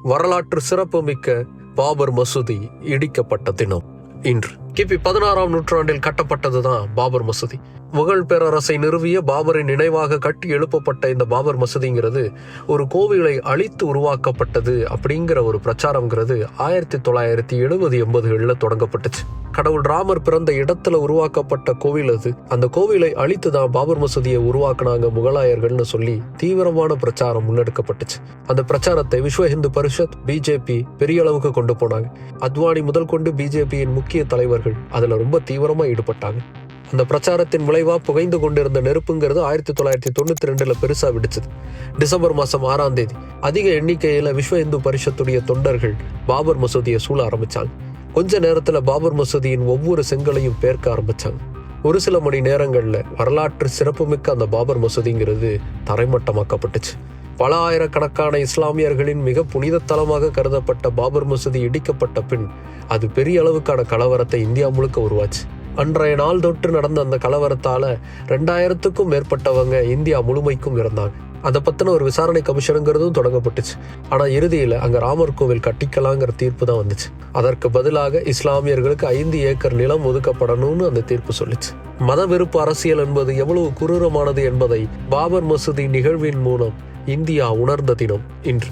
வரலாற்று சிறப்புமிக்க பாபர் மசூதி இடிக்கப்பட்ட தினம் இன்று. கிபி 16ஆம் நூற்றாண்டில் கட்டப்பட்டதுதான் பாபர் மசூதி. முகல் பேரரசை நிறுவிய பாபரின் நினைவாக கட்டி எழுப்பப்பட்ட இந்த பாபர் மசூதிங்கிறது ஒரு கோவிலை அழித்து உருவாக்கப்பட்டது அப்படிங்கிற ஒரு பிரச்சாரம்ங்கிறது 1970-80களில் தொடங்கப்பட்டுச்சு. கடவுள் ராமர் பிறந்த இடத்துல உருவாக்கப்பட்ட கோவில் அது. அந்த கோவிலை அழித்து தான் பாபர் மசூதியை உருவாக்குனாங்க முகலாயர்கள்னு சொல்லி தீவிரமான பிரச்சாரம் முன்னெடுக்கப்பட்டுச்சு. அந்த பிரச்சாரத்தை விஸ்வ இந்து பரிஷத், பிஜேபி பெரிய அளவுக்கு கொண்டு போனாங்க. அத்வானி முதல் கொண்டு பிஜேபியின் முக்கிய தலைவர்கள் அதுல ரொம்ப தீவிரமா ஈடுபட்டாங்க. அந்த பிரச்சாரத்தின் விளைவா புகைந்து கொண்டிருந்த நெருப்புங்கிறது 1992 பெருசா விடுச்சது. டிசம்பர் மாசம் 6ஆம் தேதி அதிக எண்ணிக்கையில விஸ்வ இந்து பரிஷத்துடைய தொண்டர்கள் பாபர் மசூதியை சூழ ஆரம்பிச்சாங்க. கொஞ்ச நேரத்துல பாபர் மசூதியின் ஒவ்வொரு செங்கலையும் பேர்க்க ஆரம்பிச்சாங்க. ஒரு சில மணி நேரங்கள்ல வரலாற்று சிறப்புமிக்க அந்த பாபர் மசூதிங்கிறது தரைமட்டமாக்கப்பட்டுச்சு. பல ஆயிரக்கணக்கான இஸ்லாமியர்களின் மிக புனித தலமாக கருதப்பட்ட பாபர் மசூதி இடிக்கப்பட்ட பின் அது பெரிய அளவுக்கான கலவரத்தை இந்தியா முழுக்க உருவாச்சு. அன்றைய நாள் தொட்டு நடந்த அந்த கலவரத்தால 2000க்கும் மேற்பட்டவங்க இந்தியா முழுமைக்கும் இறந்தாங்க. அதை பத்தின ஒரு விசாரணை கமிஷனுங்கிறதும் தொடங்கப்பட்டுச்சு. ஆனா இறுதியில அங்க ராமர் கோவில் கட்டிக்கலாங்கிற தீர்ப்பு தான் வந்துச்சு. அதற்கு பதிலாக இஸ்லாமியர்களுக்கு 5 ஏக்கர் நிலம் ஒதுக்கப்படணும்னு அந்த தீர்ப்பு சொல்லிச்சு. மத வெறுப்பு அரசியல் என்பது எவ்வளவு குரூரமானது என்பதை பாபர் மசூதி நிகழ்வின் மூலம் இந்தியா உணர்ந்த தினம் இன்று.